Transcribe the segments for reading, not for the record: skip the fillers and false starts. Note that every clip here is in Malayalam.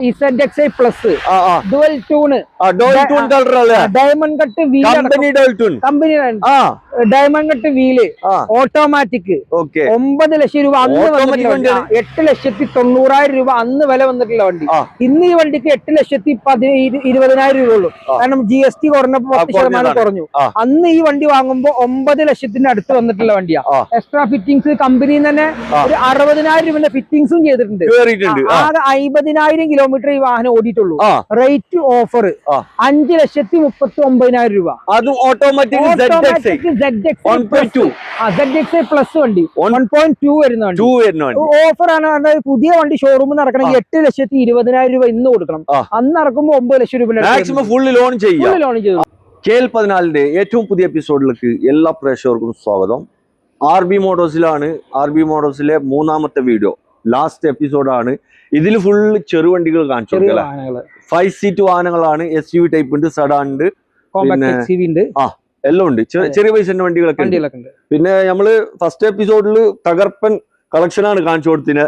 ZXi Plus dual tune color diamond cut wheel company dual tune company diamond cut wheel automatic 9 lakh രൂപ അന്ന് വന്നിട്ടുള്ള 8,90,000 രൂപ അന്ന് വില വന്നിട്ടുള്ള വണ്ടി ഇന്ന് ഈ വണ്ടിക്ക് 8,20,000 രൂപ ഉള്ളൂ കാരണം GST കുറഞ്ഞപ്പോ 10% കുറഞ്ഞു അന്ന് ഈ വണ്ടി വാങ്ങുമ്പോ 9 ലക്ഷത്തിന്റെ അടുത്ത് വന്നിട്ടുള്ള വണ്ടിയാ എക്സ്ട്രാ ഫിറ്റിംഗ്സ് കമ്പനിയിൽ തന്നെ ഒരു 60,000 രൂപയുടെ ഫിറ്റിംഗ്സും ചെയ്തിട്ടുണ്ട് ആകെ 50,000 കിലോമീറ്റർ ഈ വാഹനം ഓടിയിട്ടുള്ളൂ റേറ്റ് ഓഫർ 5,39,000 രൂപ അതും ഓട്ടോമാറ്റിക് ZXi പ്ലസ് വണ്ടി 1.2 വരുന്ന വണ്ടി ഓഫർ ആണ്. അതായത് പുതിയ വണ്ടി ഷോറൂമിൽ നടക്കണമെങ്കിൽ 8,20,000 രൂപ ഇന്ന് കൊടുക്കണം അന്ന് ഇറക്കുമ്പോൾ 9 ലക്ഷം രൂപ മാക്സിമം ഫുള്ള് ലോൺ ചെയ്യും. KL14 ഏറ്റവും പുതിയ എപ്പിസോഡിലേക്ക് എല്ലാ പ്രേക്ഷകർക്കും സ്വാഗതം. RB മോട്ടോഴ്സിലാണ്. RB മോട്ടോഴ്സിലെ 3ാമത്തെ വീഡിയോ, ലാസ്റ്റ് എപ്പിസോഡാണ്. ഇതിൽ ഫുള്ള് ചെറുവണ്ടികൾ കാണിച്ചു കൊടുക്കല. 5 സീറ്റ് വാഹനങ്ങളാണ്. SUV ടൈപ്പ് ഉണ്ട്, സെഡാൻ ഉണ്ട്, എല്ലാം ഉണ്ട്. ചെറിയ പൈസന്റെ വണ്ടികളൊക്കെ ഉണ്ട്. പിന്നെ നമ്മള് ഫസ്റ്റ് എപ്പിസോഡിൽ തകർപ്പൻ കളക്ഷനാണ് കാണിച്ചു കൊടുത്തത്.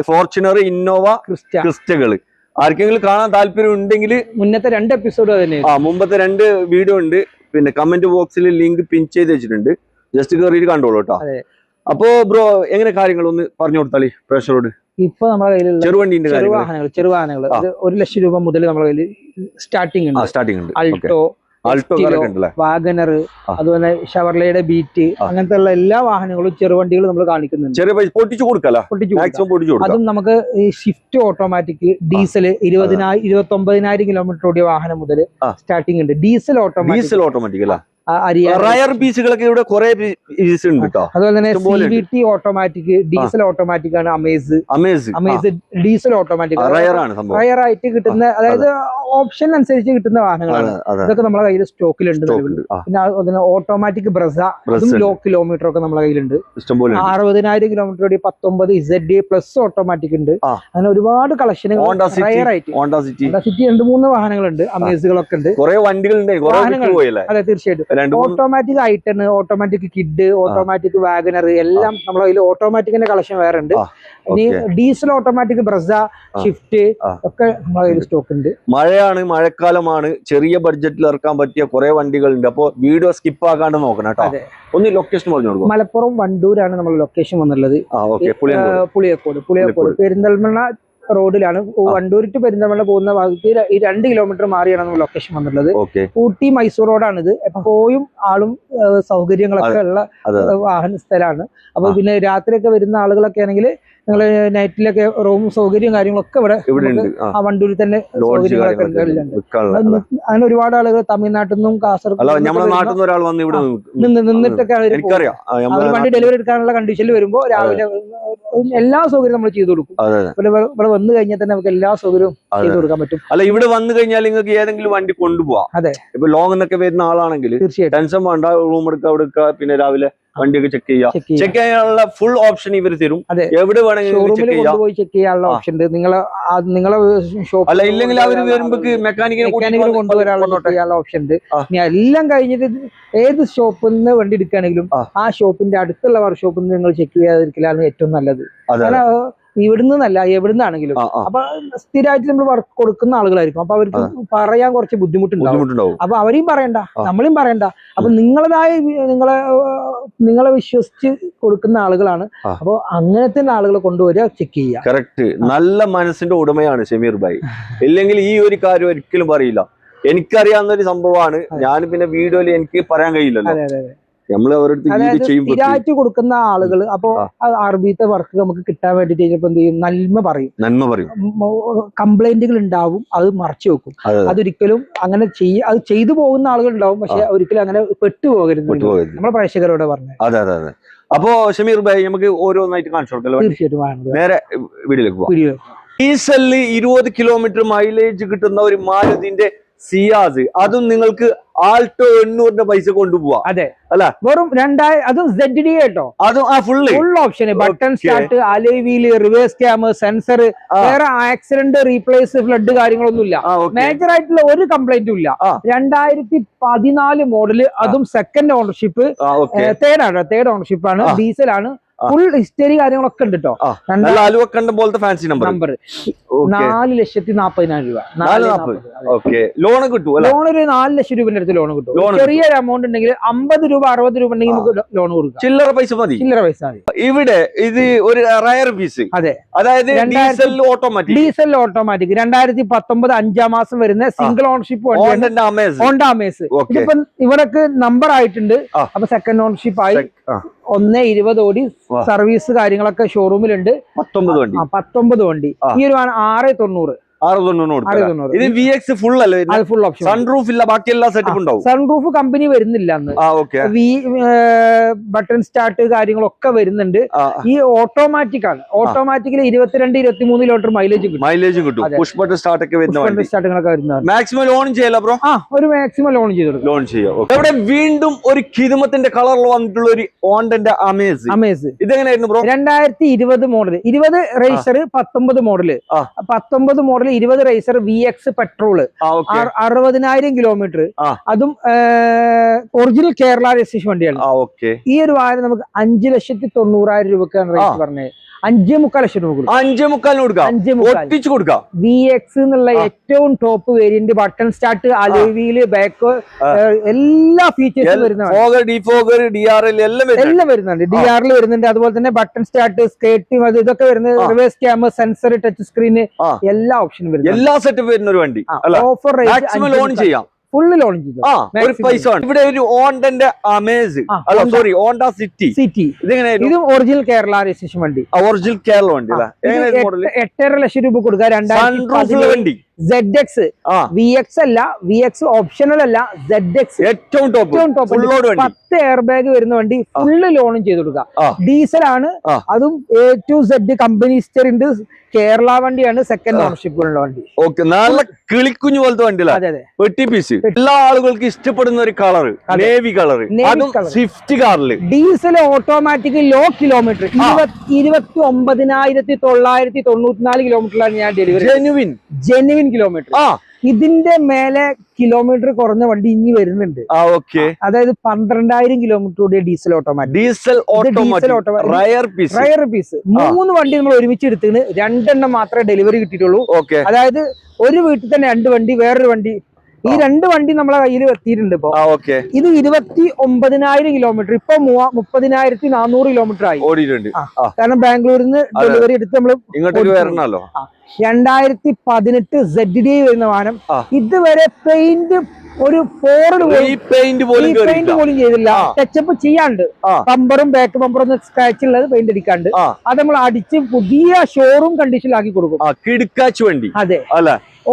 ഫോർച്യൂണർ, ഇന്നോവ, ക്രിസ്റ്റകള്. ആർക്കെങ്കിലും കാണാൻ താല്പര്യം ഉണ്ടെങ്കിൽ മുന്നത്തെ 2 എപ്പിസോഡ് തന്നെ മുമ്പത്തെ 2 വീഡിയോ ഉണ്ട്. പിന്നെ കമന്റ് ബോക്സിൽ ലിങ്ക് പിൻ ചെയ്ത് വെച്ചിട്ടുണ്ട്, ജസ്റ്റ് കയറിയിട്ട് കണ്ടോളൂ കേട്ടോ. അപ്പോ ബ്രോ എങ്ങനെ കാര്യങ്ങൾ ഒന്ന് പറഞ്ഞു കൊടുത്താലേ പ്രേക്ഷകരോട്. ഇപ്പൊ നമ്മുടെ കയ്യിലുള്ള ചെറുവണ്ടിന്റെ ചെറുവാഹനങ്ങൾ 1 ലക്ഷം രൂപ മുതൽ നമ്മുടെ കയ്യിൽ സ്റ്റാർട്ടിംഗ് ഉണ്ട്. അൾട്ടോ, വാഗനർ, അതുപോലെ ഷവർലയുടെ ബീറ്റ്, അങ്ങനത്തെ ഉള്ള എല്ലാ വാഹനങ്ങളും ചെറുവണ്ടികളും നമ്മൾ കാണിക്കുന്നുണ്ട്. അതും നമുക്ക് ഈ ഷിഫ്റ്റ് ഓട്ടോമാറ്റിക് ഡീസൽ 29,000 കിലോമീറ്റർ ഓടിയ വാഹനം മുതൽ സ്റ്റാർട്ടിംഗ് ഉണ്ട്. ഡീസൽ ഓട്ടോമാറ്റിക് പീസുകളൊക്കെ ഇവിടെ കുറെ പീസ് ഉണ്ട് കേട്ടോ. അതുപോലെ തന്നെ CVT ഓട്ടോമാറ്റിക്, ഡീസൽ ഓട്ടോമാറ്റിക് ആണ്. അമേസ് ഡീസൽ ഓട്ടോമാറ്റിക് റയർ ആയിട്ട് കിട്ടുന്ന, അതായത് ഓപ്ഷൻ അനുസരിച്ച് കിട്ടുന്ന വാഹനങ്ങളാണ്. ഇതൊക്കെ നമ്മളെ കയ്യിൽ സ്റ്റോക്കിലുണ്ട്. പിന്നെ അതിന് ഓട്ടോമാറ്റിക് ബ്രസ, അതും ലോ കിലോമീറ്റർ ഒക്കെ നമ്മളെ കയ്യിലുണ്ട്. 60,000 കിലോമീറ്റർ ഓടി 19 ZA പ്ലസ് ഓട്ടോമാറ്റിക് ഉണ്ട്. അങ്ങനെ ഒരുപാട് കളക്ഷനുകൾ റയർ ആയിട്ട്. Honda city 2-3 വാഹനങ്ങളുണ്ട്. അമേസുകളൊക്കെ ഉണ്ട്, അതെ തീർച്ചയായിട്ടും. Automatic ഐട്ടൺ, automatic kid, automatic WagonR എല്ലാം നമ്മളെ കയ്യിൽ ഓട്ടോമാറ്റിക്കിന്റെ കളക്ഷൻ വേറെ ഉണ്ട്. ഇനി ഡീസൽ ഓട്ടോമാറ്റിക് ബ്രസ, ഷിഫ്റ്റ് ഒക്കെ നമ്മളെ കയ്യിൽ സ്റ്റോക്ക് ഉണ്ട്. മഴക്കാലമാണ്, ചെറിയ ബഡ്ജറ്റിൽ ഇറക്കാൻ പറ്റിയ കുറെ വണ്ടികളുണ്ട്. അപ്പൊ വീഡിയോ സ്കിപ്പ് ആക്കാണ്ട് നോക്കണം കേട്ടോ. ഒന്ന് ലൊക്കേഷൻ പറഞ്ഞു കൊടുക്കും. മലപ്പുറം വണ്ടൂരാണ് നമ്മൾ ലൊക്കേഷൻ വന്നുള്ളത്. പുളിയക്കോട് പെരിന്തൽമണ്ണ റോഡിലാണ്. വണ്ടൂർ ടു പെരിന്തൽമണ്ണ പോകുന്ന ഭാഗത്ത് 2 കിലോമീറ്റർ മാറിയാണ് നമ്മൾ ലൊക്കേഷൻ വന്നിട്ടുള്ളത്. ഊട്ടി മൈസൂർ റോഡാണിത്. എപ്പോഴും ആളും സൗകര്യങ്ങളൊക്കെ ഉള്ള വാഹന സ്ഥലമാണ്. അപ്പൊ പിന്നെ രാത്രിയൊക്കെ വരുന്ന ആളുകളൊക്കെ ആണെങ്കിൽ നിങ്ങള് നൈറ്റിലൊക്കെ റൂം സൗകര്യം കാര്യങ്ങളൊക്കെ ഇവിടെ വണ്ടൂരിൽ തന്നെ സൗകര്യങ്ങളൊക്കെ അങ്ങനെ ഒരുപാട് ആളുകൾ തമിഴ്നാട്ടിൽ നിന്നും കാസർഗോഡ് നിന്നിട്ടൊക്കെ വണ്ടി ഡെലിവറി എടുക്കാനുള്ള കണ്ടീഷനിൽ വരുമ്പോ രാവിലെ എല്ലാ സൗകര്യവും നമ്മൾ ചെയ്തു കൊടുക്കും. ഇവിടെ വന്നു കഴിഞ്ഞാൽ തന്നെ നമുക്ക് എല്ലാ സൗകര്യവും ചെയ്തു കൊടുക്കാൻ പറ്റും. അല്ല, ഇവിടെ വന്നു കഴിഞ്ഞാൽ നിങ്ങൾക്ക് ഏതെങ്കിലും വണ്ടി കൊണ്ടുപോവാം. അതെ, ഇപ്പൊ ലോങ് എന്നൊക്കെ വരുന്ന ആളാണെങ്കിൽ തീർച്ചയായിട്ടും ടെൻഷൻ വേണ്ട. റൂം എടുക്കുക, പിന്നെ രാവിലെ വണ്ടിയൊക്കെ ചെക്ക് ചെയ്യാനുള്ള ഫുൾ ഓപ്ഷൻ ഇവർ തരും. എവിടെ വേണമെങ്കിലും കൊണ്ടുപോയി ചെക്ക് ചെയ്യാനുള്ള ഓപ്ഷൻ ഉണ്ട്. നിങ്ങളെ ഷോപ്പ് അല്ല ഇല്ലെങ്കിൽ അവർ വരുമ്പോ മെക്കാനിക്കിനെ കൊണ്ടുവരാനുള്ള ഓപ്ഷൻ ഉണ്ട്. ഇനി എല്ലാം കഴിഞ്ഞിട്ട് ഏത് ഷോപ്പിൽ നിന്ന് വണ്ടി എടുക്കുകയാണെങ്കിലും ആ ഷോപ്പിന്റെ അടുത്തുള്ള വർക്ക്ഷോപ്പിൽ നിന്ന് നിങ്ങൾ ചെക്ക് ചെയ്യാതിരിക്കലാണ് ഏറ്റവും നല്ലത്. ഇവിടുന്നല്ല എവിടുന്നാണെങ്കിലും. അപ്പൊ സ്ഥിരമായിട്ട് നമ്മൾ വർക്ക് കൊടുക്കുന്ന ആളുകളായിരിക്കും. അപ്പൊ അവർക്ക് പറയാൻ കുറച്ച് ബുദ്ധിമുട്ടുണ്ടാവും. അപ്പൊ അവരെയും പറയണ്ട, നമ്മളെയും പറയണ്ട. അപ്പൊ നിങ്ങളതായ നിങ്ങളെ വിശ്വസിച്ച് കൊടുക്കുന്ന ആളുകളാണ്. അപ്പൊ അങ്ങനത്തെ ആളുകളെ കൊണ്ടുവരിക, ചെക്ക് ചെയ്യുക. കറക്റ്റ്. നല്ല മനസ്സിന്റെ ഉടമയാണ് ഷമീർ ഭായി. ഇല്ലെങ്കിൽ ഈ ഒരു കാര്യം ഒരിക്കലും പറയില്ല. എനിക്കറിയാവുന്ന ഒരു സംഭവമാണ്. ഞാൻ പിന്നെ വീഡിയോയിൽ എനിക്ക് പറയാൻ കഴിയില്ലല്ലോ. സ്ഥിരമായിട്ട് കൊടുക്കുന്ന ആളുകൾ അപ്പൊ RBത്തെ വർക്ക് നമുക്ക് കിട്ടാൻ വേണ്ടിട്ട് ചിലപ്പോ എന്ത് ചെയ്യും, നന്മ പറയും. കംപ്ലൈന്റുകൾ ഉണ്ടാവും, അത് മറച്ചു വെക്കും. അതൊരിക്കലും അങ്ങനെ അത് ചെയ്തു പോകുന്ന ആളുകൾ ഉണ്ടാവും. പക്ഷെ ഒരിക്കലും അങ്ങനെ പെട്ടുപോകരുത് നമ്മളെ പ്രേക്ഷകരോട് പറഞ്ഞു. അതെ. അപ്പോ ഷമീർ ഭായി നമുക്ക് ഓരോന്നായിട്ട് കാണിച്ചു കൊടുക്കല്ലോ. തീർച്ചയായിട്ടും നേരെ വീഡിയോയിലേക്ക് പോകാം. ഡീസലിൽ 20 കിലോമീറ്റർ മൈലേജ് കിട്ടുന്ന ഒരു മാരുതിന്റെ സിയാസ്, അതും നിങ്ങൾക്ക് ആൾട്ടോ 800 പൈസ കൊണ്ടുപോവാ. അതെ, അല്ല വെറും 2000. അതും ZD കേട്ടോ. അതും full option, button start, alloy wheel, reverse camera, sensor, വേറെ ആക്സിഡന്റ്, റീപ്ലേസ്, ഫ്ലഡ് കാര്യങ്ങളൊന്നുമില്ല. മേജർ ആയിട്ടുള്ള ഒരു കംപ്ലൈന്റും ഇല്ല. 2014 മോഡല്, അതും സെക്കൻഡ് ഓണർഷിപ്പ്, തേർഡ് ഓണർഷിപ്പ് ആണ്. ഡീസൽ ആണ്. ഫുൾ ഹിസ്റ്ററി കാര്യങ്ങളൊക്കെ ഉണ്ട് കേട്ടോ. നല്ല അലുവക്കണ്ട പോലത്തെ ഫാൻസി നമ്പർ 4,40,000 രൂപ. ലോൺ കിട്ടും. ലോൺ ഒരു 4 ലക്ഷം രൂപന്റെ അടുത്ത് ലോൺ കിട്ടും. ചെറിയൊരു എമൗണ്ട് ഉണ്ടെങ്കിൽ 50 രൂപ 60 രൂപ ഉണ്ടെങ്കിൽ നമുക്ക് ലോൺ കൊടുക്കാം. ചില്ലറ പൈസ മതി. ഇവിടെ ഇത് ഒരു റയർ പീസ്. അതെ, അതായത് ഡീസൽ ഓട്ടോമാറ്റിക് 2019 5 മാസം വരുന്ന സിംഗിൾ ഓണർഷിപ്പ് ഹോണ്ട അമേസ്. ഇതിപ്പം ഇവരൊക്കെ നമ്പർ ആയിട്ടുണ്ട്. അപ്പൊ സെക്കൻഡ് ഓണർഷിപ്പ് ആയി. 1.20 ഓടി സർവീസ് കാര്യങ്ങളൊക്കെ ഷോറൂമിലുണ്ട്. 19 വണ്ടി. ഈ ഒരു 690. ഇത് VX ഫുൾ അല്ലേ? Full option. സൺറൂഫ് ഇല്ല, ബാക്കി എല്ലാ സെറ്റപ്പ് ഉണ്ടാവും. സൺറൂഫ് കമ്പനി വരുന്നില്ല അന്ന്. ബട്ടൺ സ്റ്റാർട്ട് കാര്യങ്ങളൊക്കെ വരുന്നുണ്ട്. ഈ ഓട്ടോമാറ്റിക് ആണ്. ഓട്ടോമാറ്റിക്കലി 22-23 കിലോമീറ്റർ മൈലേജ് കിട്ടും. പുഷ് ബട്ടൺ സ്റ്റാർട്ട് ഒക്കെ വരുന്ന മാക്സിമം ലോൺ ചെയ്യല ബ്രോ. ഒരു മാക്സിമം ലോൺ ചെയ്തു. ലോൺ ചെയ്യാം. ഇവിടെ വീണ്ടും ഒരു കിതുമത്തിന്റെ കളറിൽ വന്നിട്ടുള്ള ഒരു ഹോണ്ടന്റെ അമേസ്. ഇതെങ്ങനെയായിരുന്നു ബ്രോ? 2020 മോഡൽ. 20 റേസർ 19 മോഡല്. 19 മോഡൽ 20 റേസർ VX പെട്രോള് 60,000 കിലോമീറ്റർ. അതും ഒറിജിനൽ കേരള രജിസ്ട്രേഷൻ വണ്ടിയാണ്. ഈ ഒരു വാഹനം നമുക്ക് 5,90,000 രൂപക്കാണ് റേറ്റ് പറഞ്ഞത്. 5.25 ലക്ഷം രൂപ കൊടുക്കാം. 5.25 കൊടുക്കാം. VX എന്നുള്ള ഏറ്റവും top variant, button start, alloy wheel, back, എല്ലാ ഫീച്ചേഴ്സും വരുന്നുണ്ട്. എല്ലാം വരുന്നുണ്ട്. DRL വരുന്നുണ്ട്. അതുപോലെ തന്നെ ബട്ടൺ സ്റ്റാർട്ട്, സ്കേറ്റിംഗ്, ഇതൊക്കെ വരുന്നത്. Reverse camera, sensor, touch screen, എല്ലാ ഓപ്ഷനും വരുന്നത്. എല്ലാ സെറ്റപ്പ് വരുന്ന ഒരു വണ്ടി. ഓഫർ റേറ്റ് ലോൺ ചെയ്യാം. ഫുള്ള് ലോൺ ചെയ്തു. ഇവിടെ ഒരു ഹോണ്ടന്റെ അമേസ്, സോറി ഹോണ്ട സിറ്റി. ഇതും ഒറിജിനൽ കേരള രജിസ്ട്രേഷൻ വണ്ടി. ഒറിജിനൽ കേരള വണ്ടി. 8.5 ലക്ഷം രൂപ കൊടുക്കുക. 2017 ZX VX അല്ല, VX ഓപ്ഷണൽ അല്ല, ZX ഏറ്റവും ടോപ്പ് 10 എയർ ബാഗ് വരുന്ന വണ്ടി. ഫുള്ള് ലോണും ചെയ്ത് കൊടുക്കുക. ഡീസൽ ആണ്. അതും A to Z company history ഉണ്ട്. കേരള വണ്ടിയാണ്. സെക്കൻഡ് ഓണർഷിപ്പ് ഉള്ള വണ്ടി. നല്ല കിളിക്കുഞ്ഞു പോലത്തെ വണ്ടിയിലാണ്. വെട്ടി പീസ്. എല്ലാ ആളുകൾക്കും ഇഷ്ടപ്പെടുന്ന ഒരു കളർ, നേവി കളർ. അതും സ്വിഫ്റ്റ് കാറില് ഡീസൽ ഓട്ടോമാറ്റിക് ലോ കിലോമീറ്റർ 29,994 കിലോമീറ്ററിലാണ് ഞാൻ ഡെലിവറി. Genuine kilometre. ഇതിന്റെ മേലെ കിലോമീറ്റർ കുറഞ്ഞ വണ്ടി ഇനി വരുന്നുണ്ട്. അതായത് 12,000 കിലോമീറ്റർ കൂടിയ ഡീസൽ ഓട്ടോമാറ്റിക് റയർ പീസ്. 3 വണ്ടി നമ്മൾ ഒരുമിച്ച് എടുത്തിന്. 2 എണ്ണം മാത്രമേ ഡെലിവറി കിട്ടിയിട്ടുള്ളൂ. അതായത് ഒരു വീട്ടിൽ തന്നെ 2 വണ്ടി, വേറൊരു വണ്ടി. ഈ 2 വണ്ടി നമ്മളെ കയ്യിൽ എത്തിയിട്ടുണ്ട്. ഇപ്പൊ ഇത് 29,000 കിലോമീറ്റർ. ഇപ്പൊ 30,400 കിലോമീറ്റർ ആയി ഓടിയിട്ടുണ്ട്. കാരണം ബാംഗ്ലൂരിൽ നിന്ന് ഡെലിവറി എടുത്ത് നമ്മൾ ഇങ്ങോട്ട് വരണല്ലോ. 2018 ZD വരുന്ന വാഹനം. ഇതുവരെ പെയിന്റ് ഒരു പെയിന്റ് പോലും ചെയ്തില്ല. ടച്ചപ്പ് ചെയ്യാണ്ട് ബമ്പറും ബാക്ക് ബമ്പറും സ്ക്രാച്ച് ഉള്ളത് പെയിന്റ് അടിക്കാണ്ട് അത് നമ്മൾ അടിച്ച് പുതിയ ഷോറൂം കണ്ടീഷനിലാക്കി കൊടുക്കും. കിടുക്കാച്ച് വണ്ടി. അതെ,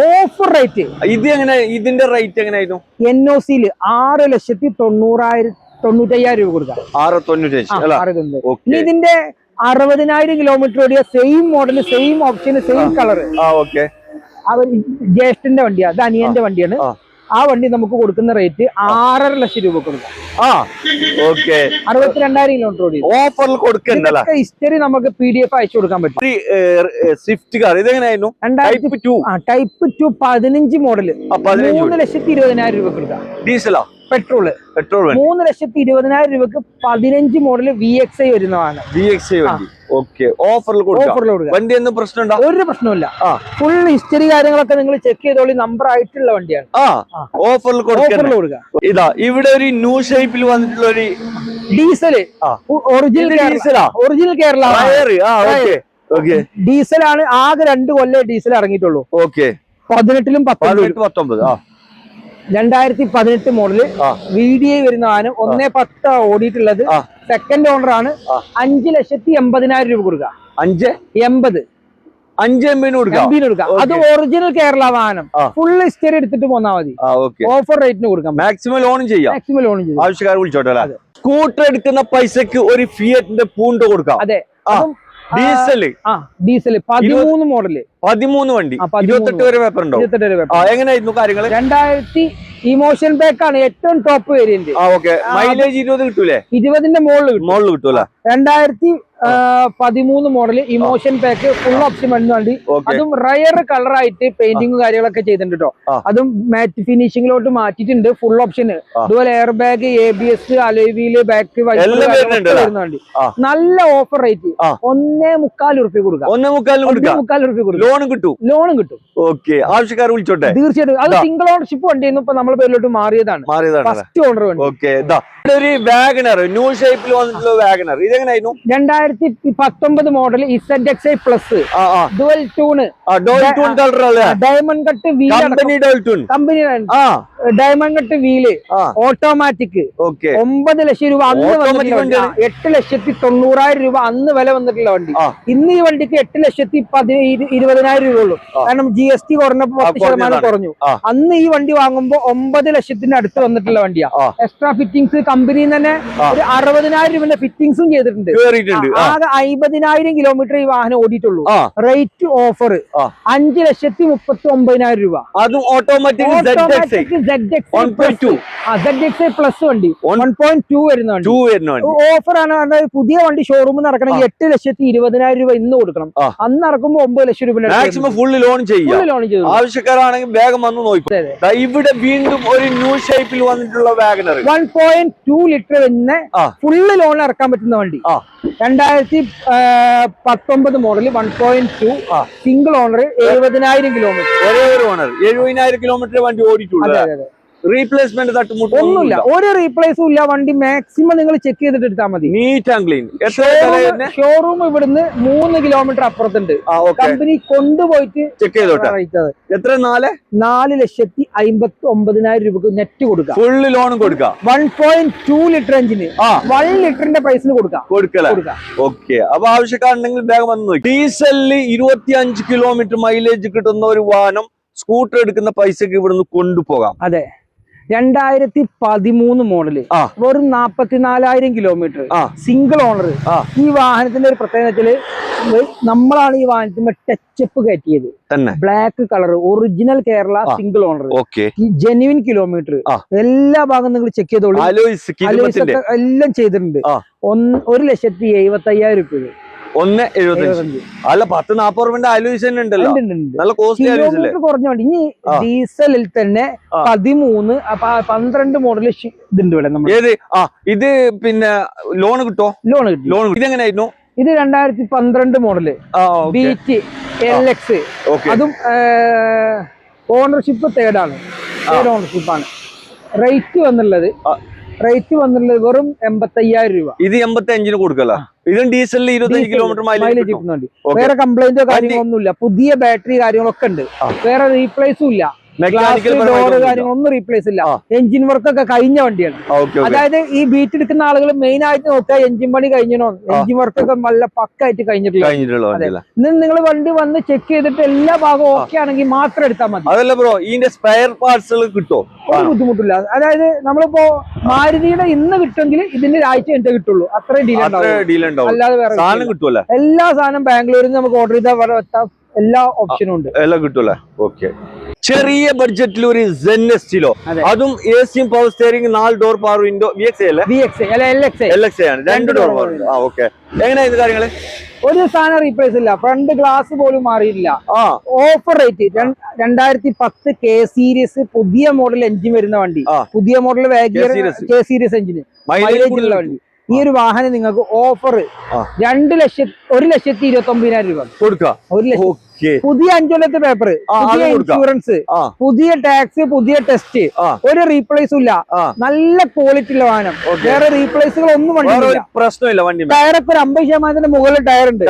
ഓഫർ റേറ്റ്. ഇത് എങ്ങനെ? ഇതിന്റെ റേറ്റ് എങ്ങനെയായിരുന്നു? NOCയില് 6,95,000 രൂപ കൊടുക്കാം. 6,95,000. ഇതിന്റെ 60,000 കിലോമീറ്റർ ഓടിയ same model, same option, same colour. ജ്യേഷ്ഠന്റെ വണ്ടിയാണ്. അത് അനിയന്റെ വണ്ടിയാണ്. ആ വണ്ടി നമുക്ക് കൊടുക്കുന്ന റേറ്റ് 6.5 ലക്ഷം രൂപ കൊടുക്കാം. 62,000 കിലോമീറ്റർ ഓടി. ഓഫറിൽ കൊടുക്കണ്ടല്ല. ഹിസ്റ്ററി നമുക്ക് PDF അയച്ചു കൊടുക്കാൻ പറ്റും. സ്വിഫ്റ്റ് കാർ ഇതെങ്ങനെയായിരുന്നു? ടൈപ്പ് 2 15 മോഡല് 3,20,000 രൂപ കൊടുക്കാം. ഡീസലാ? പെട്രോള് 3,20,000 രൂപക്ക് 15 മോഡല് VXI വരുന്നതാണ്. വണ്ടി ഒന്നും പ്രശ്നമുണ്ടോ? ഒരു പ്രശ്നമില്ല. ഫുൾ ഹിസ്റ്ററി കാര്യങ്ങളൊക്കെ നിങ്ങൾ ചെക്ക് ചെയ്തോളി. നമ്പർ ആയിട്ടുള്ള വണ്ടിയാണ്. ഓഫറിൽ കൊടുക്കാം. ഇതാ ഇവിടെ ഒരു ന്യൂ ഷേപ്പിൽ വന്നിട്ടുള്ള ഒരു ഡീസല്. ഒറിജിനൽ കേരള ഡീസലാണ്. ആകെ 2 കൊല്ലം ഡീസൽ ഇറങ്ങിയിട്ടുള്ളൂ. 18-ലും 19. 2018 മോഡല് VDI വരുന്ന വാഹനം. 1.10 ഓടിയിട്ടുള്ളത്. സെക്കൻഡ് ഓണർ ആണ്. 5,80,000 രൂപ കൊടുക്കാം. 580 കൊടുക്കാം. അത് ഒറിജിനൽ കേരള വാഹനം. ഫുൾ ഹിസ്റ്ററി എടുത്തിട്ട് പോന്നാ മതി. ഓഫർ റേറ്റിന് കൊടുക്കാം. മാക്സിമം ലോൺ ചെയ്യാം. ആവശ്യക്കാർ വിളിച്ചോട്ടെ. സ്കൂട്ടർ എടുക്കുന്ന പൈസക്ക് ഒരു ഫിയറ്റിന്റെ പൂണ്ട് കൊടുക്കാം. അതെ. ഡീസൽ 13 മോഡല് 13 വണ്ടി 28 വരെ പേപ്പർ ഉണ്ടോ? എങ്ങനെയായിരുന്നു കാര്യങ്ങൾ? 2000 ഇമോഷൻ ബാക്ക് ആണ് ഏറ്റവും ടോപ്പ് വേരിയന്റ്. മൈലേജ് 20 കിട്ടൂലേ? 20ന്റെ മുകളിൽ കിട്ടൂല. 2000 13 model emotion pack full option വരുന്ന വണ്ടി. അതും റയർ കളർ ആയിട്ട് പെയിന്റിംഗ് കാര്യങ്ങളൊക്കെ ചെയ്തിട്ടുണ്ട് കേട്ടോ. അതും മാറ്റ് ഫിനിഷിംഗിലോട്ട് മാറ്റിയിട്ടുണ്ട്. ഫുൾ ഓപ്ഷൻ അതുപോലെ air bag, ABS, alloy wheel, back വരുന്ന വണ്ടി. നല്ല ഓഫർ റേറ്റ് 1.25 റുപ്യ കൊടുക്കാം. 1.25 റുപ്യ കൊടുക്കും. ലോണും കിട്ടും. ആവശ്യക്കാർ വിളിച്ചോട്ടെ തീർച്ചയായിട്ടും. അത് സിംഗിൾ ഓണർഷിപ്പ് വണ്ടിയൊന്നും ഇപ്പൊ നമ്മുടെ പേരിലോട്ട് മാറിയതാണ്. ഫസ്റ്റ് ഓണർ വണ്ടി. ഒരു വാഗണർ ന്യൂ ഷേപ്പിൽ വന്നിട്ടുള്ള വാഗണർ ഇതെങ്ങനെയായിരുന്നു? 2019 model ZXi plus dual tone diamond cut wheel, company diamond cut wheel, automatic. 9 lakh രൂപ അന്ന് വന്നിട്ടുള്ള 8,90,000 രൂപ അന്ന് വില വന്നിട്ടുള്ള വണ്ടി. ഇന്ന് ഈ വണ്ടിക്ക് 8,20,000 രൂപ ഉള്ളൂ. കാരണം GST കുറഞ്ഞപ്പോ 10% കുറഞ്ഞു. അന്ന് ഈ വണ്ടി വാങ്ങുമ്പോ 9 ലക്ഷത്തിന്റെ അടുത്ത് വന്നിട്ടുള്ള വണ്ടിയാ. എക്സ്ട്രാ ഫിറ്റിംഗ്സ് കമ്പനിയിൽ തന്നെ ഒരു 60,000 രൂപന്റെ ഫിറ്റിംഗ്സും ചെയ്തിട്ടുണ്ട്. ആകെ 50,000 കിലോമീറ്റർ ഈ വാഹനം ഓടിയിട്ടുള്ളൂ. റേറ്റ് ഓഫർ 5,39,000 രൂപ. അതും ഓട്ടോമാറ്റിക് ZXi പ്ലസ് വണ്ടി 1.2 വരുന്ന വണ്ടി. ഓഫർ ആണ്. പുതിയ വണ്ടി ഷോറൂമിൽ നടക്കണമെങ്കിൽ 8,20,000 രൂപ ഇന്ന് കൊടുക്കണം. അന്ന് ഇറക്കുമ്പോ 9 ലക്ഷം രൂപ മാക്സിമം ഫുള്ള് ലോൺ ചെയ്യും. ആവശ്യക്കാരാണെങ്കിൽ വേഗം വന്ന് നോക്കും. ഇവിടെ വീണ്ടും ഒരു ന്യൂ ഷേപ്പിൽ വന്നിട്ടുള്ള വാഗണർ 1.2 ലിറ്റർ തന്നെ ഫുള്ള് ലോൺ ഇറക്കാൻ പറ്റുന്ന വണ്ടി. 2019 മോഡൽ 1.2 സിംഗിൾ ഓണർ 70,000 കിലോമീറ്റർ. ഒരേ ഒരു ഓണർ 70,000 കിലോമീറ്റർ വണ്ടി ഓടിയിട്ടുള്ളൂ. റീപ്ലേസ്മെന്റ് ഒന്നുമില്ല, ഒരു റീപ്ലേസും ഇല്ല. വണ്ടി മാക്സിമം നിങ്ങൾ ചെക്ക് ചെയ്തിട്ട് എടുത്താൽ മതി. Neat and clean. ഷോറൂം ഇവിടുന്ന് 3 കിലോമീറ്റർ അപ്പുറത്തുണ്ട്. കമ്പനി കൊണ്ടുപോയിട്ട് ചെക്ക് ചെയ്തോട്ടെ. എത്ര? 4,59,000 രൂപക്ക് നെറ്റ് കൊടുക്കാം. ഫുള്ള് ലോണും കൊടുക്കാം. 1.2 ലിറ്റർ എഞ്ചിന് 1 ലിറ്ററിന്റെ പ്രൈസിന് കൊടുക്കാം. ഓക്കെ. അപ്പൊ ആവശ്യക്കാരുണ്ടെങ്കിൽ വേഗം വന്ന് നോക്കി. ഡീസലില് 25 കിലോമീറ്റർ മൈലേജ് കിട്ടുന്ന ഒരു വാഹനം സ്കൂട്ടർ എടുക്കുന്ന പൈസക്ക് ഇവിടുന്ന് കൊണ്ടുപോകാം. അതെ. 2013 മോഡല് വെറും 44,000 കിലോമീറ്റർ സിംഗിൾ ഓണർ. ഈ വാഹനത്തിന്റെ ഒരു പ്രത്യേകത നമ്മളാണ് ഈ വാഹനത്തിന്റെ ടച്ചപ്പ് കയറ്റിയത്. Black colour, original Kerala single owner, genuine kilometre. എല്ലാ ഭാഗം നിങ്ങൾ ചെക്ക് ചെയ്തോളൂ. എല്ലാം ചെയ്തിട്ടുണ്ട്. 1,70,75,000 രൂപ. 1.75. അല്ല 10-40 രൂപന്റെ അലോയ്സ് ഉണ്ടല്ലോ. നല്ല കോസ്റ്റ്ലി കിലോമീറ്റർ കുറഞ്ഞ വണ്ടി. ഇനി ഡീസലിൽ തന്നെ 13-12 മോഡൽ ഇതുണ്ട് ഇവിടെ. ഇത് പിന്നെ ലോൺ കിട്ടോ? ലോൺ ഇതെങ്ങനെയായിരുന്നു? ഇത് 2012 മോഡല് ബീറ്റ് LX. അതും ഓണർഷിപ്പ് തേർഡ് ഓണർഷിപ്പാണ്. റേറ്റ് വന്നുള്ളത് വെറും 85,000 രൂപ. ഇത് 85-ന് കൊടുക്കല. ഇതും ഡീസലിൽ 25 കിലോമീറ്റർ മൈലേജ് കിട്ടുന്നുണ്ട്. വേറെ കംപ്ലൈന്റോ കാര്യങ്ങളൊന്നും ഇല്ല. പുതിയ ബാറ്ററി കാര്യങ്ങളൊക്കെ ഉണ്ട്. വേറെ റീപ്ലേസും ഇല്ല. കാര്യങ്ങളൊന്നും റീപ്ലേസ് ഇല്ല. എഞ്ചിൻ വർക്ക് ഒക്കെ കഴിഞ്ഞ വണ്ടിയാണ്. അതായത് ഈ ബീറ്റ് എടുക്കുന്ന ആളുകൾ മെയിൻ ആയിട്ട് നോക്കുക എഞ്ചിൻ പണി കഴിഞ്ഞോ, എഞ്ചിൻ വർക്ക് ഒക്കെ നല്ല പക്കായിട്ട് കഴിഞ്ഞിട്ടുള്ള. ഇന്ന് നിങ്ങൾ വണ്ടി വന്ന് ചെക്ക് ചെയ്തിട്ട് എല്ലാ ഭാഗവും ഓക്കെ ആണെങ്കിൽ മാത്രം എടുത്താൽ മതി. അതല്ല ബ്രോ, ഇതിന്റെ സ്പെയർ പാർട്സുകൾ കിട്ടോ? ഒരു ബുദ്ധിമുട്ടില്ല. അതായത് നമ്മളിപ്പോ മാരുതിയുടെ ഇന്ന് കിട്ടുമെങ്കിൽ ഇതിന്റെ ആഴ്ച കഴിഞ്ഞിട്ട് കിട്ടുള്ളൂ. അത്രയും ഡീൽ ഉണ്ടാവും. അല്ലാതെ വേറെ എല്ലാ സാധനം ബാംഗ്ലൂരിൽ നിന്ന് നമുക്ക് ഓർഡർ ചെയ്താൽ എല്ലാ ഓപ്ഷനും ഉണ്ട്. എല്ലാം കിട്ടൂല. ഓക്കെ. ചെറിയ ബഡ്ജറ്റിൽ ഒരു ZSTലോ, അതും AC power steering, 4 door power window. VXi ആണ്. 2 ഡോർ പവർ. ഓക്കെ. എങ്ങനെയാ ഇത് കാര്യങ്ങള്? ഒരു സാധനം റീപ്ലേസ് ഇല്ല. ഫ്രണ്ട് ഗ്ലാസ് പോലും മാറിയില്ല. ഓഫർ റേറ്റ് 2010 K സീരീസ് പുതിയ മോഡൽ എഞ്ചിൻ വരുന്ന വണ്ടി. പുതിയ മോഡൽ K സീരീസ് എഞ്ചിന് മൈലേജ് ഉള്ള വണ്ടി. ഈ ഒരു വാഹനം നിങ്ങൾക്ക് ഓഫർ 1,29,000 രൂപ കൊടുക്കാം. 1 ലക്ഷം. പുതിയ 5 കൊല്ലത്തെ പേപ്പർ, പുതിയ ഇൻഷുറൻസ്, പുതിയ ടാക്സ്, പുതിയ ടെസ്റ്റ്, ഒരു റീപ്ലേസും ഇല്ല. നല്ല ക്വാളിറ്റി ഉള്ള വാഹനം. വേറെ റീപ്ലേസുകൾ ഒന്നും വണ്ടിയില്ല. പ്രശ്നമില്ല. വണ്ടി ടയറൊക്കെ ഒരു 50% മുകളിൽ ടയർ ഉണ്ട്.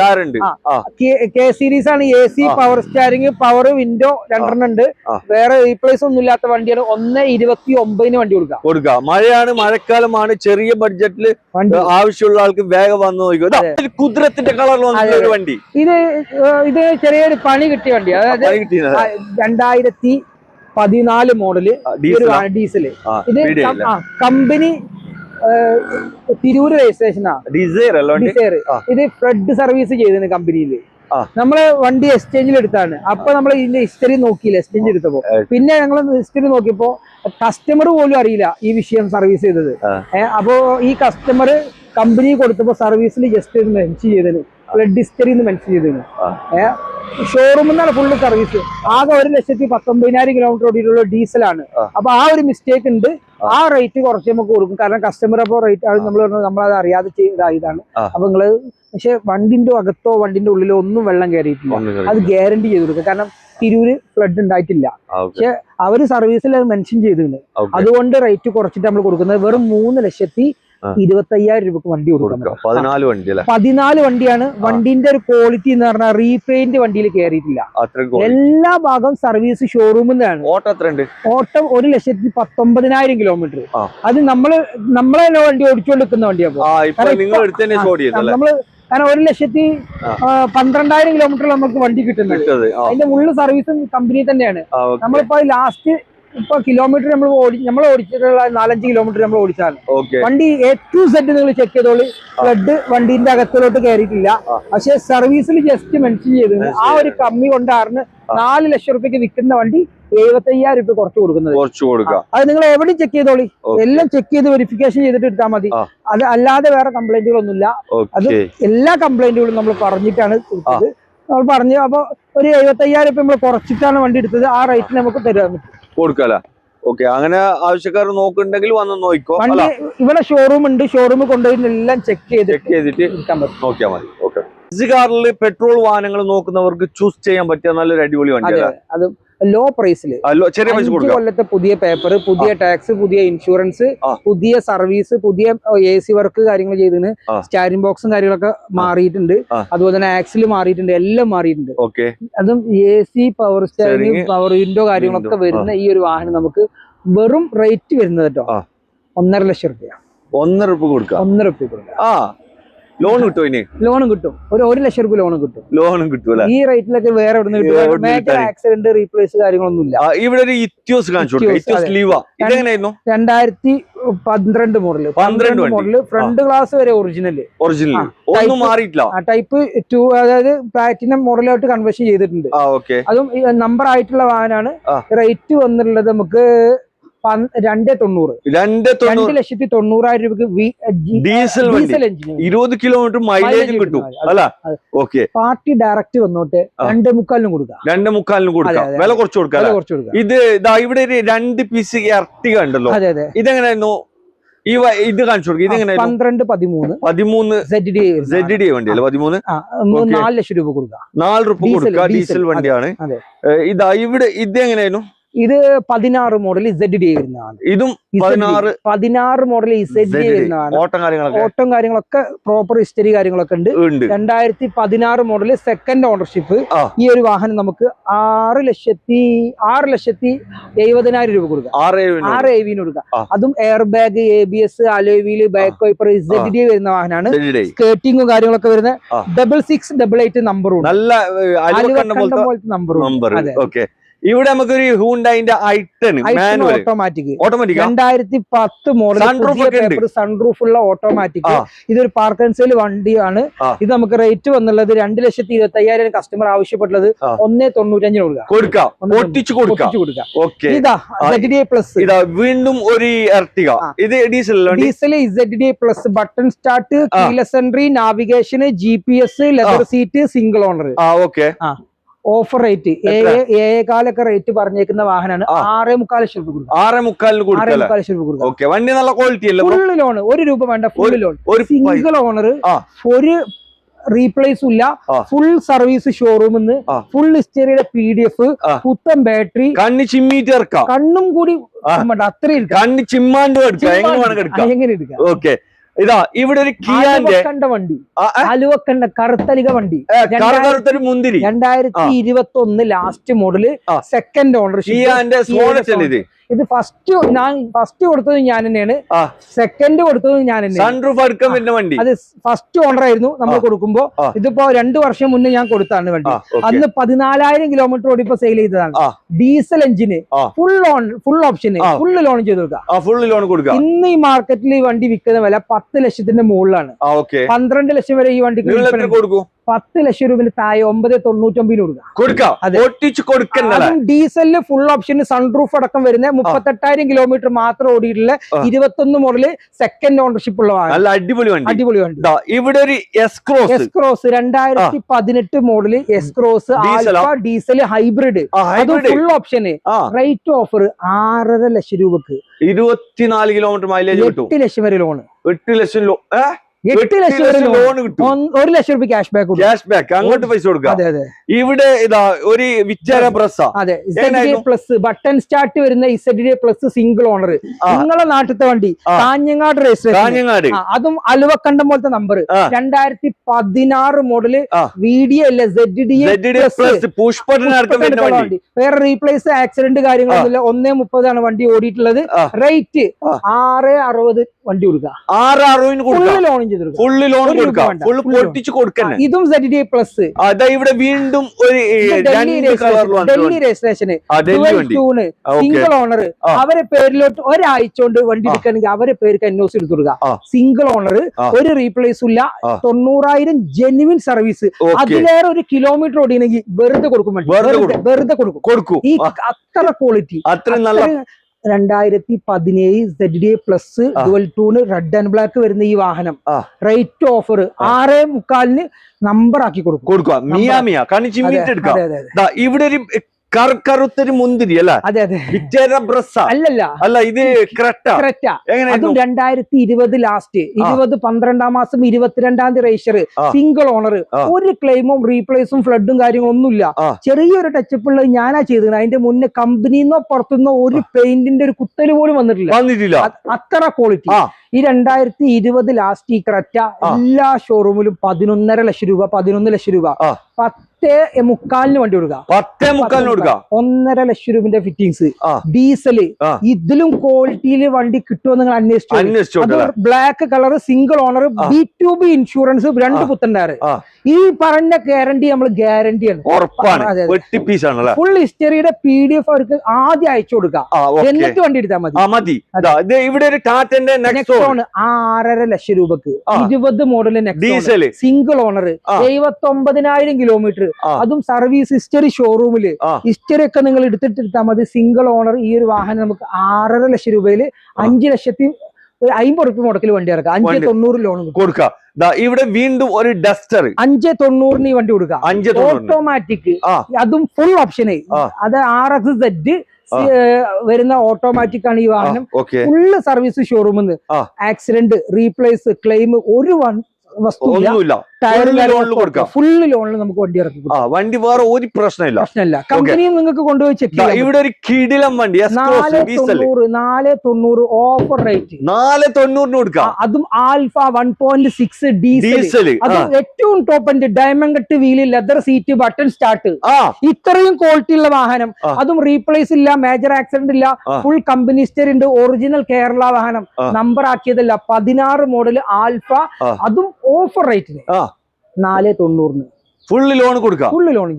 K സീരീസ് ആണ്. AC power steering, power window 2 ഉണ്ട്. വേറെ റീപ്ലേസ് ഒന്നും ഇല്ലാത്ത വണ്ടിയാണ്. 1,29,000 വണ്ടി കൊടുക്കാം. മഴയാണ്, മഴക്കാലമാണ്. ചെറിയ ബഡ്ജറ്റിൽ ആവശ്യമുള്ള ആൾക്ക് വേഗം വന്ന് നോക്കുക. കുതിരത്തിന്റെ കളറിൽ വന്ന ഒരു വണ്ടി. ഇത് ചെറിയൊരു പണി കിട്ടിയ വണ്ടി. അതായത് 2014 മോഡല് ഡീസല്. ഇത് കമ്പനി തിരൂര് രജിസ്ട്രേഷനാ. ഡിസൈർ. ഇത് ഫ്ലഡ് സർവീസ് ചെയ്തിരുന്നു കമ്പനിയില്. നമ്മള് വണ്ടി എക്സ്ചേഞ്ചിൽ എടുത്താണ്. അപ്പൊ നമ്മൾ ഇതിന്റെ ഹിസ്റ്ററി നോക്കിയില്ല എക്സ്ചേഞ്ച് എടുത്തപ്പോ. പിന്നെ ഞങ്ങൾ ഹിസ്റ്ററി നോക്കിയപ്പോ കസ്റ്റമർ പോലും അറിയില്ല ഈ വിഷയം സർവീസ് ചെയ്തത്. അപ്പോ ഈ കസ്റ്റമർ കമ്പനി കൊടുത്തപ്പോ സർവീസിൽ ജസ്റ്റ് മെൻഷൻ ചെയ്തത് ഫ്ലഡ് ഹിസ്റ്ററി മെൻഷൻ ചെയ്തത്. ഷോറൂമിൽ നിന്നാണ് ഫുള്ള് സർവീസ്. ആകെ 1,19,000 കിലോമീറ്റർ ഓടിയിട്ടുള്ള ഡീസലാണ്. അപ്പൊ ആ ഒരു മിസ്റ്റേക്ക് ഉണ്ട്. ആ റേറ്റ് കുറച്ച് നമുക്ക് കൊടുക്കും. കാരണം കസ്റ്റമർ അപ്പോ റേറ്റ് നമ്മളത് അറിയാതെ ചെയ്തതാണ്. അപ്പൊ നിങ്ങള് പക്ഷെ വണ്ടിന്റെ അകത്തോ വണ്ടിന്റെ ഉള്ളിലോ ഒന്നും വെള്ളം കയറിയിട്ടില്ല. അത് ഗ്യാരണ്ടി ചെയ്ത് കൊടുക്കുക. കാരണം തിരൂര് ഫ്ലഡ് ഉണ്ടായിട്ടില്ല. പക്ഷെ അവര് സർവീസിൽ അത് മെൻഷൻ ചെയ്തിട്ടുണ്ട്. അതുകൊണ്ട് റേറ്റ് കുറച്ചിട്ട് നമ്മൾ കൊടുക്കുന്നത് വെറും 3,25,000 രൂപക്ക് വണ്ടി കൊടുക്കുന്നത്. 14 വണ്ടിയാണ്. വണ്ടിന്റെ ഒരു ക്വാളിറ്റി എന്ന് പറഞ്ഞാൽ റീപെയിന്റ് വണ്ടിയിൽ കയറിയിട്ടില്ല. എല്ലാ ഭാഗം സർവീസ് ഷോറൂമിൽ നിന്നാണ്. ഓട്ടം 1,19,000 കിലോമീറ്റർ. അത് നമ്മളെ വണ്ടി ഓടിച്ചുകൊണ്ടിരിക്കുന്ന വണ്ടിയാണ്. നമ്മള് കാരണം 1,12,000 കിലോമീറ്റർ നമുക്ക് വണ്ടി കിട്ടുന്നത്. അതിന്റെ മുകളിൽ സർവീസും കമ്പനി തന്നെയാണ്. നമ്മളിപ്പോ ലാസ്റ്റ് ഇപ്പൊ കിലോമീറ്റർ നമ്മൾ ഓടിച്ചിട്ടുള്ള 4-5 കിലോമീറ്റർ നമ്മൾ ഓടിച്ചാണ്. വണ്ടി A to Z നിങ്ങൾ ചെക്ക് ചെയ്തോളൂ. ഫ്ലഡ് വണ്ടിന്റെ അകത്തോട്ട് കയറിയിട്ടില്ല. പക്ഷെ സർവീസിൽ ജസ്റ്റ് മെൻഷൻ ചെയ്തത് ആ ഒരു കമ്മി കൊണ്ടാണ് 4 ലക്ഷം റുപ്യക്ക് വിൽക്കുന്ന വണ്ടി 75,000 രൂപ കുറച്ച് കൊടുക്കുന്നത്. അത് നിങ്ങൾ എവിടെയും ചെക്ക് ചെയ്തോളി. എല്ലാം ചെക്ക് ചെയ്ത് വെരിഫിക്കേഷൻ ചെയ്തിട്ട് എടുത്താൽ മതി. അത് അല്ലാതെ വേറെ കംപ്ലൈന്റുകളൊന്നുമില്ല. അത് എല്ലാ കംപ്ലൈന്റുകളും നമ്മൾ പറഞ്ഞിട്ടാണ് എടുത്തത്. നമ്മൾ പറഞ്ഞു അപ്പൊ ഒരു 75,000 രൂപ നമ്മൾ കുറച്ചിട്ടാണ് വണ്ടി എടുത്തത്. ആ റേറ്റിൽ നമുക്ക് തരാൻ പറ്റും. കൊടുക്കല. ഓക്കെ, അങ്ങനെ ആവശ്യക്കാർ നോക്കുന്നുണ്ടെങ്കിൽ വന്ന് നോക്കിക്കോ. വണ്ടി ഇവിടെ ഷോറൂം ഉണ്ട്. ഷോറൂമിൽ കൊണ്ടുപോയി എല്ലാം ചെക്ക് ചെയ്തിട്ട് നോക്കിയാൽ മതി. ഓക്കെ, കാറിൽ പെട്രോൾ വാഹനങ്ങൾ നോക്കുന്നവർക്ക് ചൂസ് ചെയ്യാൻ പറ്റിയ നല്ലൊരു അടിപൊളി വണ്ടി. അത് ലോ പ്രൈസിൽ 5 കൊല്ലത്തെ പുതിയ പേപ്പർ, പുതിയ ടാക്സ്, പുതിയ ഇൻഷുറൻസ്, പുതിയ സർവീസ്, പുതിയ AC വർക്ക് കാര്യങ്ങൾ ചെയ്തതിന് സ്റ്റാരിംഗ് ബോക്സും കാര്യങ്ങളൊക്കെ മാറിയിട്ടുണ്ട്. അതുപോലെ തന്നെ ആക്സിൽ മാറിയിട്ടുണ്ട്. എല്ലാം മാറിയിട്ടുണ്ട്. അതും AC, പവർ സ്റ്റാരിംഗ്, പവർ വിൻഡോ കാര്യങ്ങളൊക്കെ വരുന്ന ഈ ഒരു വാഹനം നമുക്ക് വെറും റേറ്റ് വരുന്നത് കേട്ടോ 1.5 ലക്ഷം രൂപ. 1.5 രൂപ കൊടുക്കാം. 1.5 രൂപ കൊടുക്കാം. ലോൺ കിട്ടും. ഇനി ലോണും കിട്ടും. 1 ലക്ഷം രൂപ ലോണും കിട്ടും. ഈ റേറ്റിലൊക്കെ വേറെ മേജർ ആക്സിഡന്റ് റീപ്ലേസ് കാര്യങ്ങളൊന്നുമില്ല. ഇവിടെ ഒരു ഇത്യോസ് കാണിച്ചു. 2012 മോഡല് ഫ്രണ്ട് ഗ്ലാസ് വരെ ഒറിജിനൽ ഒന്നും മാറിയിട്ടില്ല. ടൈപ്പ് 2 അതായത് പ്ലാറ്റിനം മോഡലായിട്ട് കൺവേർഷൻ ചെയ്തിട്ടുണ്ട്. അതും നമ്പർ ആയിട്ടുള്ള വാഹനമാണ്. റേറ്റ് വന്നിട്ടുള്ളത് നമുക്ക് 2,90,000 രൂപക്ക് ഡീസൽ എഞ്ചിൻ 20 കിലോമീറ്റർ മൈലേജും കിട്ടും. അല്ല, ഓക്കെ. പാർട്ടി ഡയറക്റ്റ് വന്നോട്ടെ 2.25 കൊടുക്കാം. 2.25 കൊടുക്കാം. വില കുറച്ച് കൊടുക്കാം. ഇത് ഇവിടെ ഒരു 2 പീസ് എർട്ടിക ഉണ്ടല്ലോ. ഇതെങ്ങനെയായിരുന്നു? ഇത് കാണിച്ചു കൊടുക്കും. ഇതെങ്ങനെ 12-13 ZD വണ്ടിയല്ലേ? 13 4 ലക്ഷം രൂപ കൊടുക്കാം. 4 രൂപ കൊടുക്കാം. ഡീസൽ വണ്ടിയാണ്. ഇവിടെ ഇതെങ്ങനെയായിരുന്നു? ഇത് 16 മോഡൽ ZD വരുന്നതാണ്. ഇതും 16 മോഡൽ ZD വരുന്നതാണ്. ഓട്ടം കാര്യങ്ങളൊക്കെ പ്രോപ്പർ ഹിസ്റ്ററി കാര്യങ്ങളൊക്കെ ഉണ്ട്. 2016 മോഡൽ സെക്കൻഡ് ഓണർഷിപ്പ്. ഈ ഒരു വാഹനം നമുക്ക് 6,70,000 രൂപ കൊടുക്കാം. 6,70,000 കൊടുക്കാം. അതും air bag, ABS, alloy wheel, back wiper ZD വരുന്ന വാഹനമാണ്. സ്കേർട്ടിങ്ങും കാര്യങ്ങളൊക്കെ വരുന്ന 6688 നമ്പറും നല്ല നമ്പറും. ഇവിടെ നമുക്കൊരു ഹ്യൂണ്ടായിന്റെ i10 ഓട്ടോമാറ്റിക് 2010 മോഡൽ സൺറൂഫ് ഉള്ള ഓട്ടോമാറ്റിക്. ഇതൊരു പാർക്ക് ആൻഡ് സെയിൽ വണ്ടിയാണ്. ഇത് നമുക്ക് റേറ്റ് വന്നുള്ളത് 2,25,000 കസ്റ്റമർ ആവശ്യപ്പെട്ടുള്ളത് 1,95 കൊടുക്കാം. ഇതാ ZD പ്ലസ്. വീണ്ടും ഒരു എർട്ടിക. ഇത് diesel ZD plus. Button start, keyless entry, navigation, GPS, leather seat, single owner. Offer rate 7,4 rate പറഞ്ഞേക്കുന്ന വാഹനമാണ്. 6.25 ലക്ഷം രൂപ കൊടുക്കാം. 6.25 ലക്ഷം രൂപ കൊടുക്കാം. വണ്ടി നല്ല ക്വാളിറ്റി അല്ലേ? ഫുൾ ലോൺ, 1 രൂപ വേണ്ട. ഫുൾ ലോൺ, സിംഗിൾ ഓണർ, ഒരു റീപ്ലേസും ഇല്ല. ഫുൾ സർവീസ് ഷോറൂമിൽ നിന്ന്, ഫുൾ ഹിസ്റ്ററിയുടെ PDF, പുത്തൻ ബാറ്ററി, കണ്ണും കൂടി അത്രയും കണ്ണ് ചിമ്മാണ്ട് എങ്ങനെ എടുക്കാം. ഓക്കെ, ഇതാ ഇവിടെ ഒരു കിയാന്റെ വണ്ടി, ആലുവക്കണ്ട കറുത്തലിക വണ്ടി, മുന്തിരി 2021 ലാസ്റ്റ് മോഡല്, സെക്കൻഡ് ഓണർഷിപ്പ്. ഇത് ഫസ്റ്റ് കൊടുത്തത് ഞാൻ തന്നെയാണ്. സെക്കൻഡ് കൊടുത്തത് ഞാൻ തന്നെയാണ്. അത് ഫസ്റ്റ് ഓണർ ആയിരുന്നു നമ്മൾ കൊടുക്കുമ്പോ. ഇതിപ്പോ 2 വർഷം മുന്നേ ഞാൻ കൊടുത്താണ് വണ്ടി. അന്ന് 14,000 കിലോമീറ്റർ ഓടിപ്പോ സെയിൽ ചെയ്തതാണ്. ഡീസൽ എഞ്ചിന്, ഫുൾ ഓപ്ഷന്, ഫുൾ ലോൺ ചെയ്ത് കൊടുക്കാം. ഇന്ന് ഈ മാർക്കറ്റിൽ ഈ വണ്ടി വിൽക്കുന്ന വില 10 ലക്ഷത്തിന്റെ മുകളിലാണ്. 12 ലക്ഷം വരെ ഈ വണ്ടിക്ക് 10 ലക്ഷം രൂപ താഴെ 9,99 കൊടുക്കാം. അതും ഡീസലിന് ഫുൾ ഓപ്ഷൻ സൺറൂഫ് അടക്കം വരുന്ന 38,000 കിലോമീറ്റർ മാത്രം ഓടിയിട്ടുള്ള 21 മോഡല് സെക്കൻഡ് ഓണർഷിപ്പ് ഉള്ളതാണ്. അടിപൊളി അടിപൊളി വണ്ടി. ഇവിടെ ഒരു S cross 2018 model S cross diesel hybrid, full option. Rate offer 6.5 lakh രൂപക്ക് 24 കിലോമീറ്റർ മൈലേജ് 8 ലക്ഷം വരെ ലോണ്. 8 ലക്ഷം 8 ലക്ഷം വരെ ലോൺ കിട്ടും. 1 ലക്ഷം രൂപ ക്യാഷ് ബാക്ക് അങ്ങോട്ട് പൈസ കൊടുക്കാം. ഇവിടെ ഇതാ ഒരു വിച്ചാര പ്രസ്. അതെ, പ്ലസ് ബട്ടൺ സ്റ്റാർട്ട് വരുന്ന ZDA പ്ലസ് സിംഗിൾ ഓണർ. നിങ്ങളെ നാട്ടിലത്തെ വണ്ടി കാഞ്ഞങ്ങാട് രജിസ്ട്രേഷൻ, അതും അലുവക്കണ്ടം പോലത്തെ നമ്പർ. 2016 മോഡല് VDA അല്ല ZDA വണ്ടി. വേറെ റീപ്ലേസ് ആക്സിഡന്റ് കാര്യങ്ങളൊന്നുമില്ല. 1.30 വണ്ടി ഓടിയിട്ടുള്ളത്. റേറ്റ് 6.60 വണ്ടി കൊടുക്കുക. 6.60 ലോൺ ഫുള്ള് ലോൺ ഇതും ZDA പ്ലസ്. ഇവിടെ വീണ്ടും ഒരു ഡൽഹി രജിസ്ട്രേഷന് സിംഗിൾ ഓണർ. അവരെ പേരിലോട്ട് ഒരാഴ്ച കൊണ്ട് വണ്ടി എടുക്കണമെങ്കിൽ അവരെ പേർക്ക് NOC എടുത്തു കൊടുക്കുക. സിംഗിൾ ഓണർ, ഒരു റീപ്ലേസും ഇല്ല, 90,000 ജെന്യുവിൻ സർവീസ്. അതിലേറെ ഒരു കിലോമീറ്റർ ഓടിയെങ്കിൽ വെറുതെ കൊടുക്കും, വെറുതെ കൊടുക്കും. ഈ അത്ര ക്വാളിറ്റി, അത്ര നല്ല 2017 ZDA plus dual tone red and black വരുന്ന ഈ വാഹനം റേറ്റ് ഓഫർ 6.25 നമ്പർ ആക്കി കൊടുക്കും. ഇവിടെ ഒരു കറുത്തൊരു മുന്തിരി അല്ല? അല്ല, ഇത് അതും 2020 ലാസ്റ്റ് 12 മാസം 22 രജിസ്റ്റർ, സിംഗിൾ ഓണർ. ഒരു ക്ലെയിമും റീപ്ലേസും ഫ്ലഡും കാര്യങ്ങളൊന്നുമില്ല. ചെറിയൊരു ടച്ചപ്പ് ഉള്ളത് ഞാനാ ചെയ്തത്. അതിന്റെ മുന്നേ കമ്പനിന്നോ പുറത്തുനിന്നോ ഒരു പെയിന്റിന്റെ ഒരു കുത്തല് പോലും വന്നിട്ടില്ല. അത്ര ക്വാളിറ്റി. ഈ 2020 ലാസ്റ്റ് ഈ ക്രെറ്റ എല്ലാ ഷോറൂമിലും 11.5 ലക്ഷം രൂപ 11 ലക്ഷം രൂപ 10.75 വണ്ടി കൊടുക്കുക. 1.5 ലക്ഷം രൂപന്റെ ഫിറ്റിംഗ്സ്. ഡീസല് ഇതിലും ക്വാളിറ്റിയിൽ വണ്ടി കിട്ടുമോ നിങ്ങൾ അന്വേഷിച്ചു. Black colour single owner B2B insurance 2 പുത്തൻകാര്. ഈ പറഞ്ഞ ഗ്യാരണ്ടി നമ്മൾ ഗ്യാരണ്ടിയാണ്. ഫുൾ ഹിസ്റ്ററിയുടെ PDF അവർക്ക് ആദ്യം അയച്ചു കൊടുക്കാം, എന്നിട്ട് വണ്ടി എടുത്താൽ മതി. ഇവിടെ ഒരു ടാറ്റന്റെ 6.5 ലക്ഷം രൂപക്ക് 20 model diesel single owner 79,000 kilometre. അതും സർവീസ് ഹിസ്റ്ററി ഷോറൂമില്. ഹിസ്റ്ററി ഒക്കെ നിങ്ങൾ എടുത്തിട്ടെടുത്താൽ മതി. സിംഗിൾ ഓണർ ഈ ഒരു വാഹനം നമുക്ക് 6.5 ലക്ഷം രൂപയില് 5,50,000 റുപ്യ മുടക്കിൽ വണ്ടി ഇറക്കാം. 590 ലോൺ കൊടുക്കാം. ഇവിടെ വീണ്ടും ഒരു ഡസ്റ്റർ 590 ഈ വണ്ടി കൊടുക്കാം. ഓട്ടോമാറ്റിക്, അതും ഫുൾ ഓപ്ഷന്. അത് RXZ വരുന്ന ഓട്ടോമാറ്റിക് ആണ് ഈ വാഹനം. ഫുള്ള് സർവീസ് ഷോറൂമിൽ ആക്സിഡന്റ് റീപ്ലേസ് ക്ലെയിം ഒരു വസ്തുവില്ല. ഫുള്ള് ലോണിൽ നമുക്ക് വണ്ടി ഇറക്കി വണ്ടി വേറെ ഒരു പ്രശ്നമില്ല. കമ്പനിയും നിങ്ങൾക്ക് കൊണ്ടുപോയി ചെക്ക് ചെയ്യാം. ഇവിടെ ഒരു കിടിലം വണ്ടി 490 ഓഫർ റേറ്റ് 490 കൊടുക്കാം. അതും ആൽഫ 1.6 ഡീസൽ. അതും ഏറ്റവും top end diamond cut wheel leather seat button start. ഇത്രയും ക്വാളിറ്റി ഉള്ള വാഹനം. അതും റീപ്ലേസ് ഇല്ല, മേജർ ആക്സിഡന്റ് ഇല്ല, ഫുൾ കമ്പനി ഹിസ്റ്ററി ഉണ്ട്, ഒറിജിനൽ കേരള വാഹനം, നമ്പർ ആക്കിയതല്ല. 16 മോഡൽ ആൽഫ, അതും ഓഫർ റേറ്റിന് 490 ഫുള്ള് ലോൺ കൊടുക്കാം. Full loan.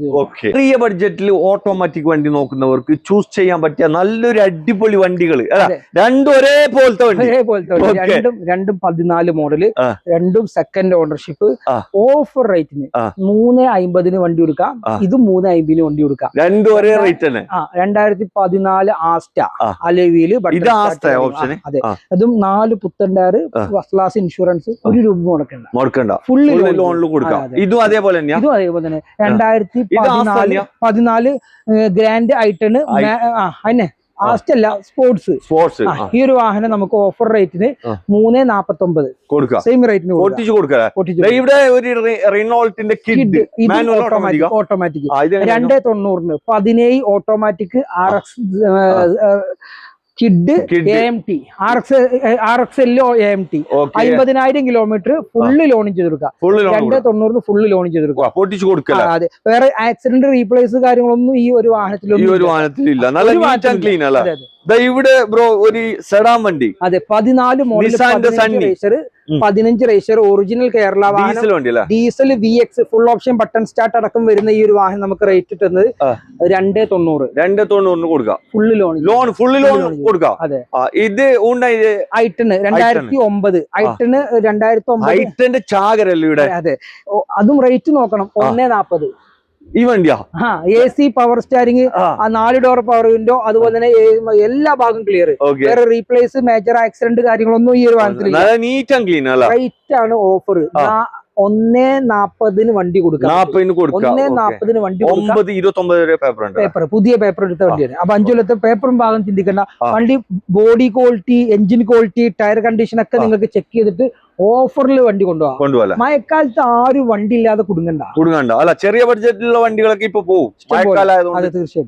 ചെറിയ ബഡ്ജറ്റിൽ ഓട്ടോമാറ്റിക് വണ്ടി നോക്കുന്നവർക്ക് ചൂസ് ചെയ്യാൻ പറ്റിയ നല്ലൊരു അടിപൊളി വണ്ടികൾ. രണ്ടും ഒരേപോലത്തെ വണ്ടി. രണ്ടും 14 മോഡല്, രണ്ടും സെക്കൻഡ് ഓണർഷിപ്പ്. ഓഫർ റേറ്റിന് 3.50 വണ്ടി കൊടുക്കാം. ഇതും 3.50 വണ്ടി കൊടുക്കാം. രണ്ടും ഒരേ റേറ്റ് തന്നെ. 2014 ആസ്റ്റ അലവിയില്. അതെ, അതും 4 പുത്തൻ ടയർ, ഫസ്റ്റ് ക്ലാസ് ഇൻഷുറൻസ്, 1 രൂപ മുടക്കണ്ട. ഫുള്ള് ലോണിൽ കൊടുക്കാം. ഇതും അതേപോലെ തന്നെയാ. അതേപോലെ തന്നെ 2014 ഗ്രാൻഡ് ആയിട്ടാണ് അതിനെ ആസ്റ്റല്ല സ്പോർട്സ്. ഈ ഒരു വാഹനം നമുക്ക് ഓഫർ റേറ്റിന് 3.49 കൊടുക്കാം. സെയിം റേറ്റിന് ഇവിടെ ഒരു റിനോൾട്ടിന്റെ automatic 2.90 17 automatic RX Kwid AMT RXL AMT 50,000 കിലോമീറ്റർ ഫുള്ള് ലോൺ ചെയ്ത് കൊടുക്കാം. 2.90 ഫുള്ള് ലോൺ ചെയ്ത് കൊടുക്കാം. അതെ, വേറെ ആക്സിഡന്റ് റീപ്ലേസ് കാര്യങ്ങളൊന്നും ഈ ഒരു വാഹനത്തിലൊന്നും. ഇവിടെ ബ്രോ ഒരു സെഡാൻ വണ്ടി. അതെ 14 model 15 racer original Kerala diesel VX full option button start അടക്കം വരുന്ന ഈ ഒരു വാഹനം നമുക്ക് റേറ്റ് കിട്ടുന്നത് 290 കൊടുക്കാം. ഫുള്ള് ലോൺ കൊടുക്കാം. അതെ. ഇത് ഐട്ടന് 2009 ഐട്ടന്റെ ചാകരല്ലേ ഇവിടെ. അതെ, അതും റേറ്റ് നോക്കണം 140. ഈ വണ്ടിയാ AC power steering, 4 door power window, അതുപോലെ തന്നെ എല്ലാ ഭാഗം ക്ലിയർ. വേറെ റീപ്ലേസ് മേജർ ആക്സിഡന്റ് കാര്യങ്ങളൊന്നും ഈ ഒരു വാഹനത്തിൽ. റേറ്റ് ആണ് ഓഫർ 140 വണ്ടി കൊടുക്കാം. 140 വണ്ടി പേപ്പർ, പുതിയ പേപ്പർ എടുത്ത വണ്ടിയാണ്. അപ്പൊ 5 കൊല്ലത്തെ പേപ്പറും ഭാഗം ചിന്തിക്കേണ്ട. വണ്ടി body quality, engine quality, tyre condition ഒക്കെ നിങ്ങൾക്ക് ചെക്ക് ചെയ്തിട്ട് ഓഫറിൽ വണ്ടി കൊണ്ടുപോകാം. മഴക്കാലത്ത് ആരും വണ്ടി ഇല്ലാതെ കുടുങ്ങണ്ട. അല്ല, ചെറിയ ബഡ്ജറ്റിലുള്ള വണ്ടികളൊക്കെ ഇപ്പൊ പോകും. അതെ, തീർച്ചയായും.